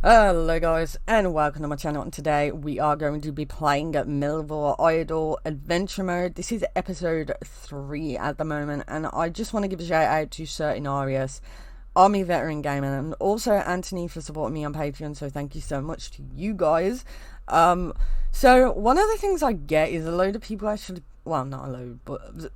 Hello guys and welcome to my channel, and today we are going to be playing Melvor Idle Adventure Mode. This is episode 3 at the moment, and I just want to give a shout out to certain Arius, Army Veteran Gamer, and also Anthony for supporting me on Patreon, so thank you so much to you guys. So one of the things I get is a load of people actually, well, not a load, but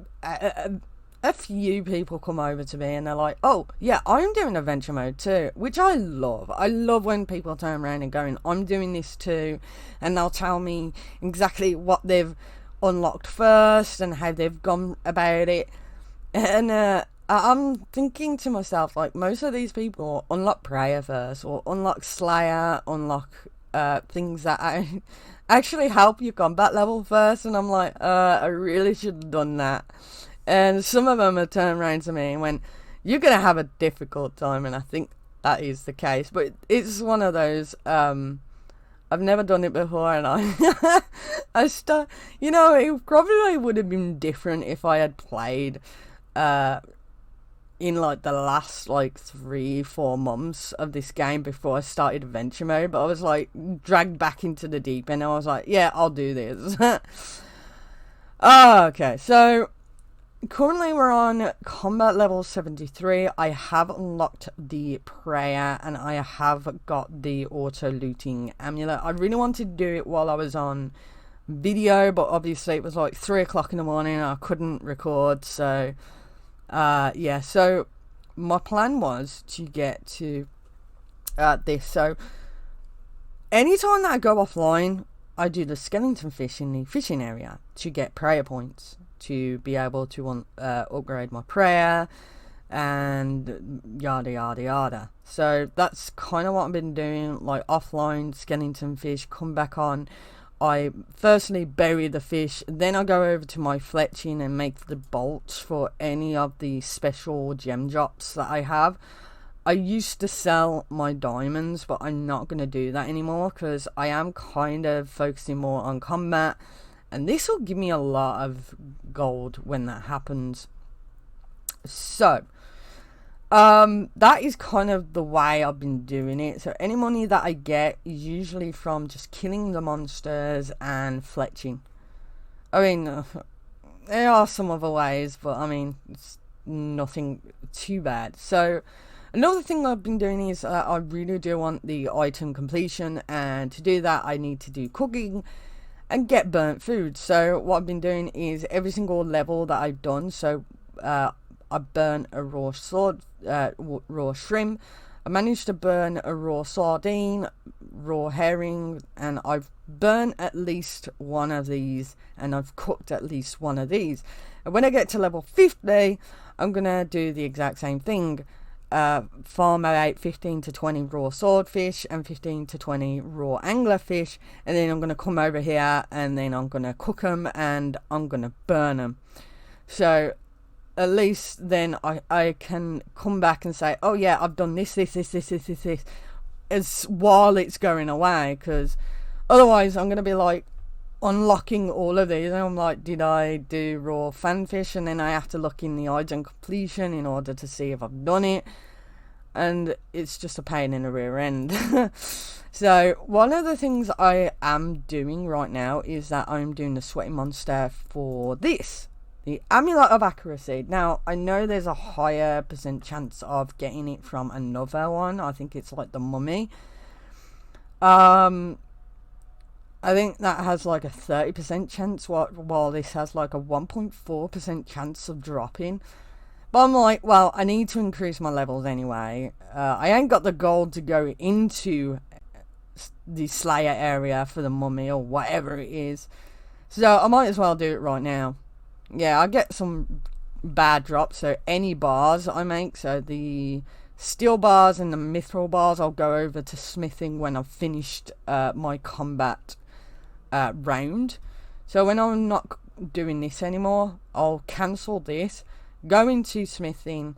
a few people come over to me and they're like, oh yeah, I'm doing adventure mode too, which I love. I love when people turn around and going, I'm doing this too, and they'll tell me exactly what they've unlocked first and how they've gone about it. And I'm thinking to myself, like, most of these people unlock prayer first, or unlock slayer, unlock things that actually help your combat level first, and I'm like, I really should have done that. And some of them have turned around to me and went, you're going to have a difficult time. And I think that is the case. But it's one of those, I've never done it before. And it probably would have been different if I had played in like the last like 3-4 months of this game before I started adventure mode. But I was like dragged back into the deep end. And I was like, yeah, I'll do this. Okay, so currently we're on combat level 73. I have unlocked the prayer and I have got the auto looting amulet. I really wanted to do it while I was on video, but obviously it was like 3 o'clock in the morning and I couldn't record. So yeah, so my plan was to get to this. So anytime that I go offline, I do the skeleton fish in the fishing area to get prayer points, to be able to upgrade my prayer and yada yada yada. So that's kind of what I've been doing, like offline skeleton fish, come back on. I firstly bury the fish, then I go over to my fletching and make the bolts for any of the special gem drops that I have. I used to sell my diamonds, but I'm not going to do that anymore because I am kind of focusing more on combat. And this will give me a lot of gold when that happens. So, that is kind of the way I've been doing it. So any money that I get is usually from just killing the monsters and fletching. I mean, there are some other ways, but I mean, it's nothing too bad. So, another thing I've been doing is I really do want the item completion. And to do that, I need to do cooking and get burnt food. So what I've been doing is every single level that I've done, so I burnt a raw sword, raw shrimp, I managed to burn a raw sardine, raw herring, and I've burnt at least one of these, and I've cooked at least one of these. And when I get to level 50, I'm gonna do the exact same thing. Farm out 15 to 20 raw swordfish and 15 to 20 raw anglerfish, and then I'm going to come over here and then I'm going to cook them and I'm going to burn them. So at least then I can come back and say, oh yeah, I've done this as while it's going away, because otherwise I'm going to be like unlocking all of these and I'm like, did I do raw fanfish? And then I have to look in the item completion in order to see if I've done it, and it's just a pain in the rear end. So one of the things I am doing right now is that I'm doing the sweaty monster for this, the amulet of accuracy. Now I know there's a higher % chance of getting it from another one. I think it's like the mummy. I think that has like a 30% chance, while this has like a 1.4% chance of dropping. But I'm like, well, I need to increase my levels anyway. I ain't got the gold to go into the Slayer area for the mummy or whatever it is. So I might as well do it right now. Yeah, I get some bad drops, so any bars I make, so the steel bars and the mithril bars, I'll go over to smithing when I've finished my combat round. So when I'm not doing this anymore, I'll cancel this, go into smithing,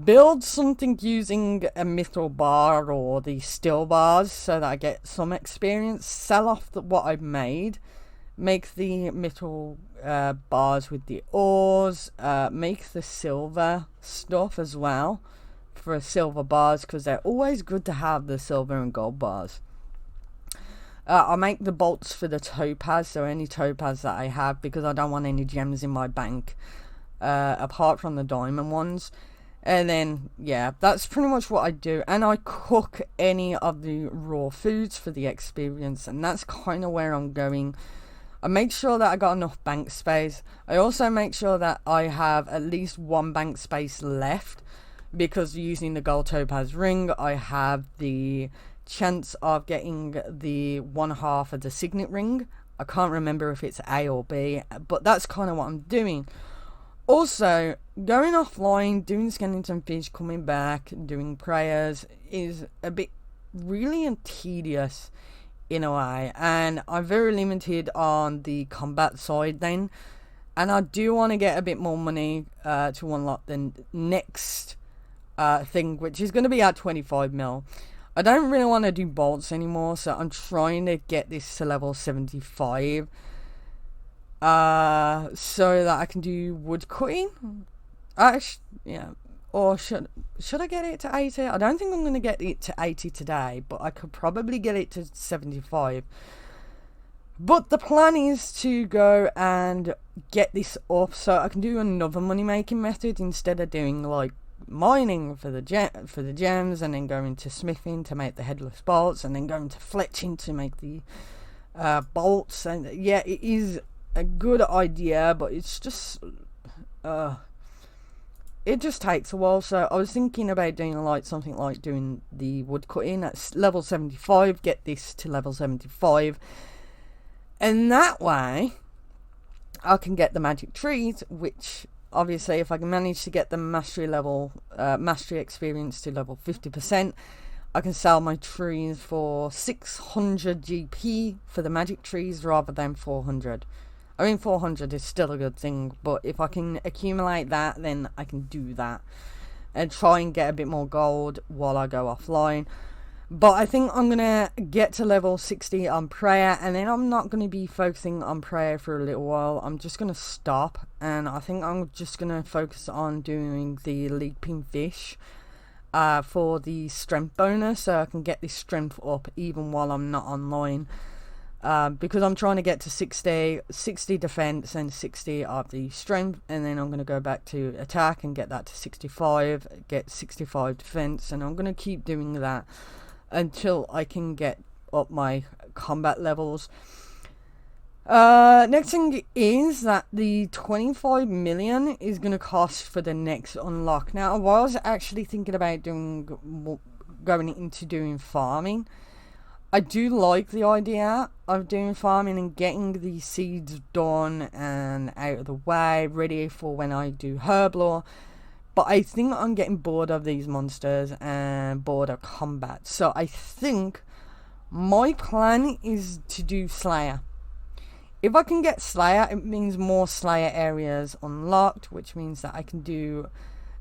build something using a mithril bar or the steel bars so that I get some experience, sell off what I've made, make the mithril bars with the ores, make the silver stuff as well, for silver bars, because they're always good to have, the silver and gold bars. I make the bolts for the topaz, so any topaz that I have, because I don't want any gems in my bank, apart from the diamond ones. And then, yeah, that's pretty much what I do. And I cook any of the raw foods for the experience, and that's kind of where I'm going. I make sure that I got enough bank space. I also make sure that I have at least one bank space left, because using the gold topaz ring, I have the chance of getting the 1/2 of the signet ring. I can't remember if it's A or B, but that's kind of what I'm doing. Also, going offline, doing skeleton fish, coming back, doing prayers is a bit really tedious in a way, and I'm very limited on the combat side then, and I do want to get a bit more money to unlock the next thing, which is going to be at 25 mil. I don't really want to do bolts anymore, so I'm trying to get this to level 75 so that I can do wood cutting. Yeah, or should I get it to 80? I don't think I'm going to get it to 80 today, but I could probably get it to 75. But the plan is to go and get this up so I can do another money making method, instead of doing like mining for the gems, and then going to smithing to make the headless bolts, and then going to fletching to make the bolts. And yeah, it is a good idea, but it's just it just takes a while. So I was thinking about doing like something like doing the wood cutting at level 75, get this to level 75, and that way I can get the magic trees, which obviously if I can manage to get the mastery experience to level 50%, I can sell my trees for 600 GP for the magic trees rather than 400. I mean, 400 is still a good thing, but if I can accumulate that, then I can do that and try and get a bit more gold while I go offline. But I think I'm going to get to level 60 on prayer, and then I'm not going to be focusing on prayer for a little while. I'm just going to stop, and I think I'm just going to focus on doing the leaping fish for the strength bonus, so I can get this strength up even while I'm not online. Because I'm trying to get to 60 defense and 60 of the strength, and then I'm going to go back to attack and get that to 65, get 65 defense, and I'm going to keep doing that until I can get up my combat levels. Next thing is that the 25 million is going to cost for the next unlock. Now, I was actually thinking about going into doing farming. I do like the idea of doing farming and getting the seeds done and out of the way, ready for when I do herb lore. But I think I'm getting bored of these monsters and bored of combat. So I think my plan is to do Slayer. If I can get Slayer, it means more Slayer areas unlocked, which means that I can do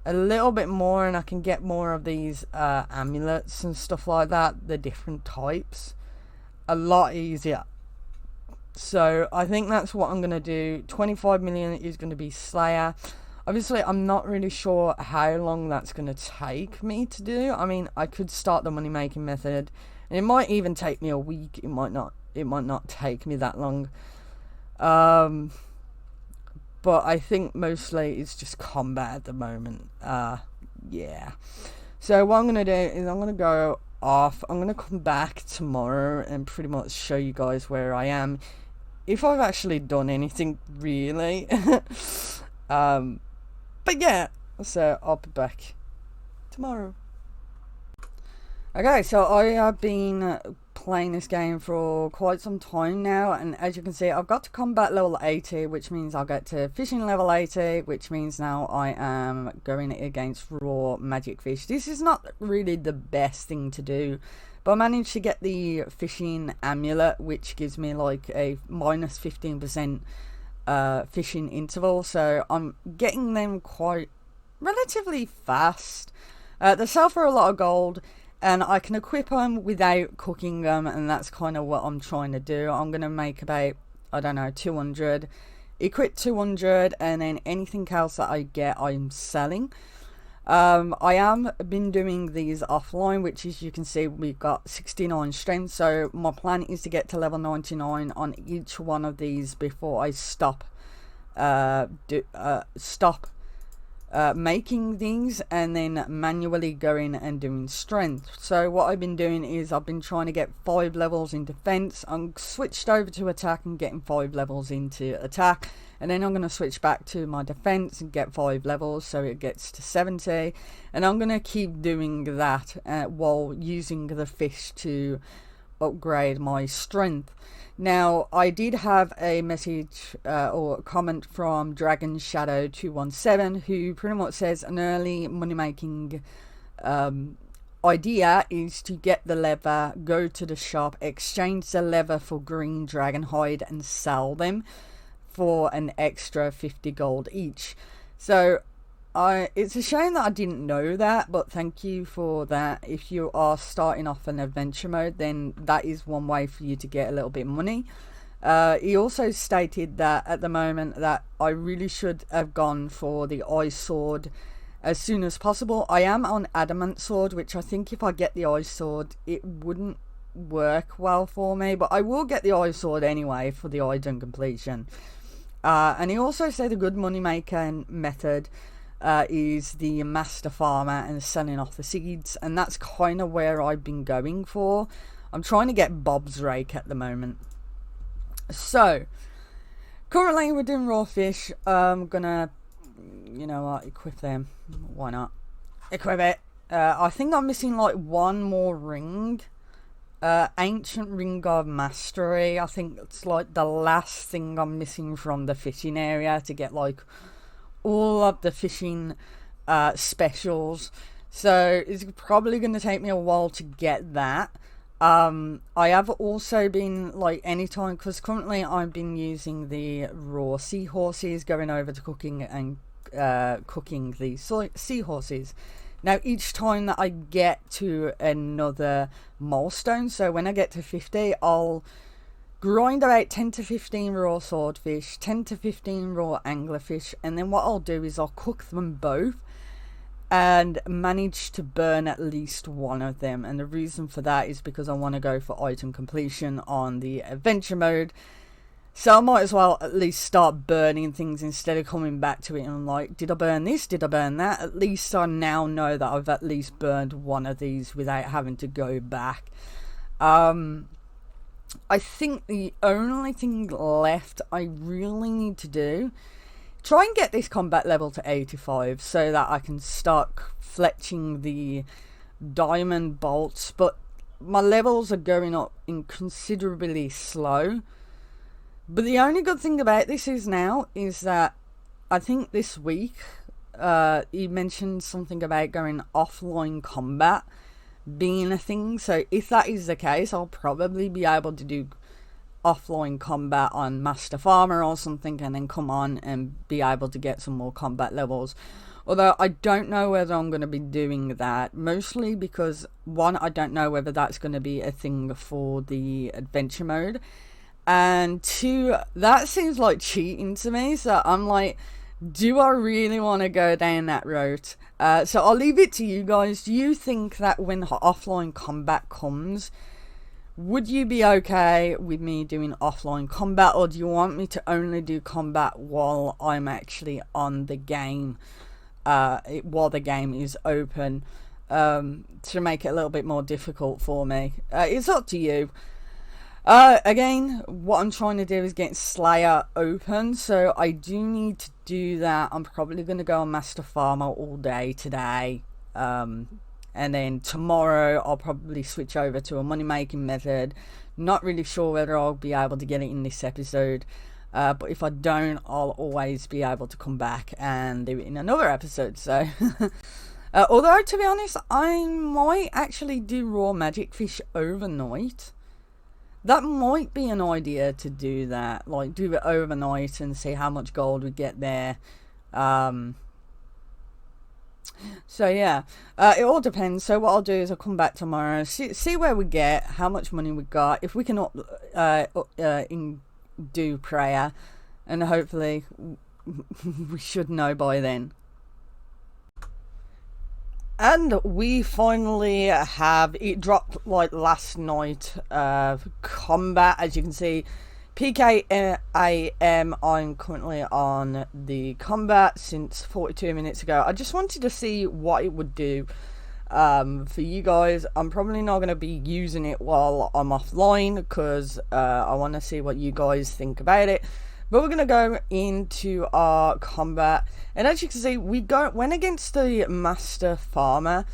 a little bit more, and I can get more of these amulets and stuff like that, the different types, a lot easier. So I think that's what I'm going to do. 25 million is going to be Slayer. Obviously, I'm not really sure how long that's going to take me to do. I mean, I could start the money making method, and it might even take me a week. It might not take me that long. But I think mostly it's just combat at the moment. Yeah. So what I'm going to do is I'm going to go off. I'm going to come back tomorrow and pretty much show you guys where I am. If I've actually done anything, really. But yeah. So I'll be back tomorrow. Okay, so I have been playing this game for quite some time now, and as you can see, I've got to combat level 80, which means I'll get to fishing level 80, which means now I am going against raw magic fish. This is not really the best thing to do, but I managed to get the fishing amulet, which gives me like a minus 15% fishing interval, so I'm getting them quite relatively fast. They sell for a lot of gold, and I can equip them without cooking them, and that's kind of what I'm trying to do. I'm going to make about, I don't know, 200, equip 200, and then anything else that I get, I'm selling. I am been doing these offline, which as you can see we've got 69 strength, so my plan is to get to level 99 on each one of these before I stop making these, and then manually going and doing strength. So what I've been doing is I've been trying to get 5 levels in defense. I'm switched over to attack and getting 5 levels into attack, and then I'm going to switch back to my defense and get 5 levels, so it gets to 70, and I'm going to keep doing that while using the fish to upgrade my strength. Now, I did have a message or a comment from Dragon Shadow 217, who pretty much says an early money making idea is to get the leather, go to the shop, exchange the leather for green dragon hide, and sell them for an extra 50 gold each. So it's a shame that I didn't know that, but thank you for that. If you are starting off an adventure mode, then that is one way for you to get a little bit of money. He also stated that at the moment that I really should have gone for the ice sword as soon as possible. I am on adamant sword, which I think if I get the ice sword it wouldn't work well for me, but I will get the ice sword anyway for the item completion. And he also said a good money maker method is the master farmer and selling off the seeds, and that's kind of where I've been going for. I'm trying to get Bob's rake at the moment. So currently we're doing raw fish. I'm gonna, you know what, equip them. Why not equip it? I think I'm missing like one more ring, ancient ring of mastery. I think it's like the last thing I'm missing from the fishing area to get like all of the fishing specials, so it's probably going to take me a while to get that. I have also been like anytime, because currently I've been using the raw seahorses, going over to cooking and cooking the seahorses. Now each time that I get to another milestone, so when I get to 50, I'll grind about 10 to 15 raw swordfish, 10 to 15 raw anglerfish, and then what I'll do is I'll cook them both and manage to burn at least one of them. And the reason for that is because I want to go for item completion on the adventure mode, so I might as well at least start burning things instead of coming back to it and I'm like, did I burn this, did I burn that? At least I now know that I've at least burned one of these without having to go back. I think the only thing left I really need to do, try and get this combat level to 85 so that I can start fletching the diamond bolts, but my levels are going up considerably slow. But the only good thing about this is that I think this week he mentioned something about going offline combat being a thing, so if that is the case, I'll probably be able to do offline combat on Master Farmer or something, and then come on and be able to get some more combat levels. Although I don't know whether I'm going to be doing that, mostly because one, I don't know whether that's going to be a thing for the adventure mode, and two, that seems like cheating to me, so I'm like, do I really want to go down that route? So I'll leave it to you guys. Do you think that when offline combat comes, would you be okay with me doing offline combat, or do you want me to only do combat while I'm actually on the game, while the game is open, to make it a little bit more difficult for me? It's up to you. Again, what I'm trying to do is get Slayer open, so I do need to do that. I'm probably going to go on Master Farmer all day today, and then tomorrow I'll probably switch over to a money making method. Not really sure whether I'll be able to get it in this episode, but if I don't, I'll always be able to come back and do it in another episode. So although to be honest, I might actually do raw magic fish overnight. That might be an idea to do that, like do it overnight and see how much gold we get there. So yeah, it all depends. So what I'll do is I'll come back tomorrow, see where we get, how much money we got, if we can do prayer, and hopefully we should know by then. And we finally have it dropped like last night. Combat, as you can see, PKAM. I'm currently on the combat since 42 minutes ago. I just wanted to see what it would do for you guys. I'm probably not going to be using it while I'm offline because I want to see what you guys think about it. But we're going to go into our combat. And as you can see, we went against the Master Farmer.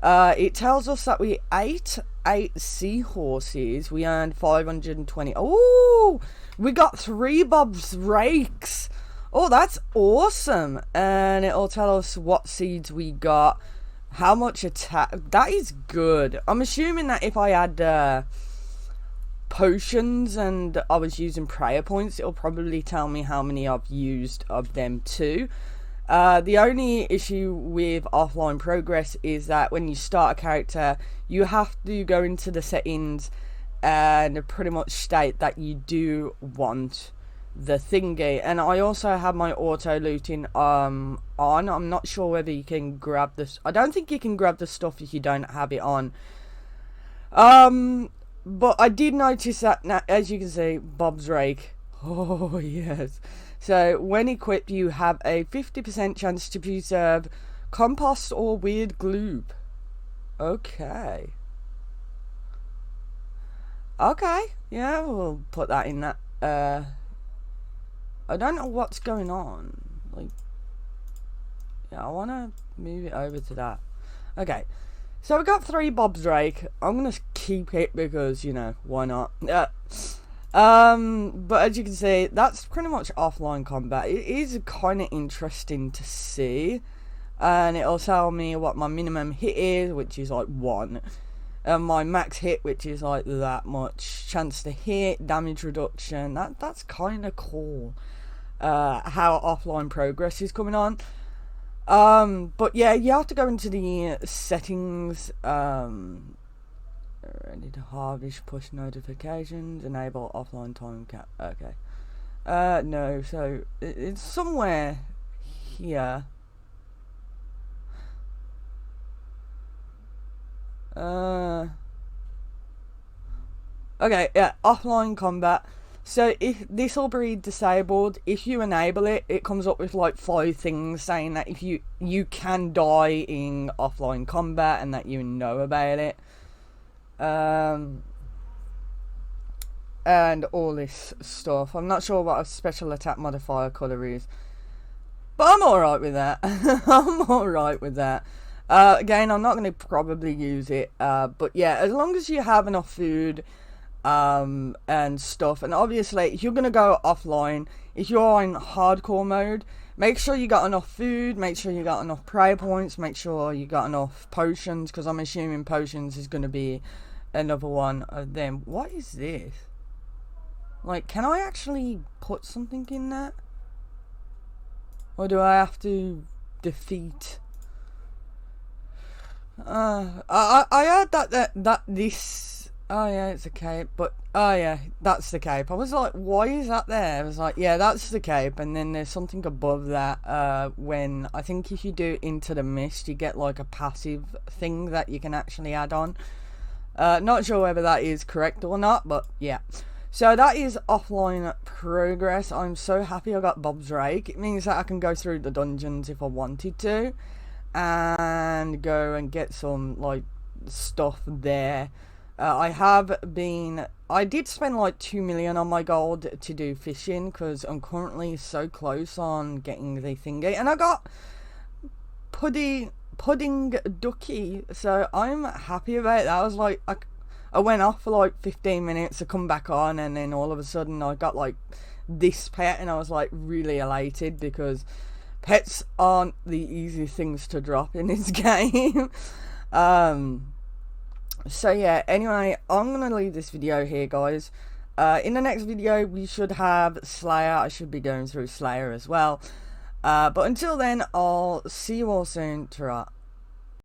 It tells us that we ate 8 seahorses. We earned 520. Oh, we got 3 Bob's Rakes. Oh, that's awesome. And it'll tell us what seeds we got. How much attack. That is good. I'm assuming that if I had potions and I was using prayer points, it'll probably tell me how many I've used of them too. The only issue with offline progress is that when you start a character, you have to go into the settings and pretty much state that you do want the thingy. And I also have my auto looting on. I'm not sure whether you can grab this. I don't think you can grab the stuff if you don't have it on. But I did notice that now, as you can see, Bob's Rake. Oh, yes. So, when equipped, you have a 50% chance to preserve compost or weird glue. Okay. Okay. Yeah, we'll put that in that. I don't know what's going on. Like, yeah, I want to move it over to that. Okay. So we got 3 Bob's Rake. I'm gonna keep it because, you know, why not? But as you can see, that's pretty much offline combat. It is kind of interesting to see, and it'll tell me what my minimum hit is, which is like 1, and my max hit, which is like that much. Chance to hit, damage reduction. That's kind of cool. How offline progress is coming on. But yeah, you have to go into the settings, ready to harvest, push notifications, enable offline time cap. Okay. No, so it's somewhere here. Okay, yeah, offline combat. So if this will be disabled, if you enable it, it comes up with like 5 things saying that if you can die in offline combat and that you know about it. And all this stuff. I'm not sure what a special attack modifier colour is, but I'm alright with that. I'm alright with that. Again, I'm not going to probably use it, but yeah, as long as you have enough food and stuff, and obviously if you're gonna go offline, if you're in hardcore mode, make sure you got enough food, make sure you got enough prayer points, make sure you got enough potions, because I'm assuming potions is gonna be another one of them. What is this? Like, can I actually put something in that, or do I have to defeat? I heard that this. Oh yeah, it's a cape, but oh yeah, that's the cape. I was like, why is that there? I was like, yeah, that's the cape, and then there's something above that, when, I think if you do Into the Mist, you get like a passive thing that you can actually add on. Not sure whether that is correct or not, but yeah. So that is offline progress. I'm so happy I got Bob's Rake. It means that I can go through the dungeons if I wanted to, and go and get some, like, stuff there. I did spend like 2 million on my gold to do fishing, because I'm currently so close on getting the thingy, and I got pudding ducky, so I'm happy about that. I was like, I went off for like 15 minutes to come back on, and then all of a sudden I got like this pet, and I was like really elated, because pets aren't the easiest things to drop in this game. So yeah, anyway, I'm going to leave this video here, guys. In the next video, we should have Slayer. I should be going through Slayer as well. But until then, I'll see you all soon. Ta-ra.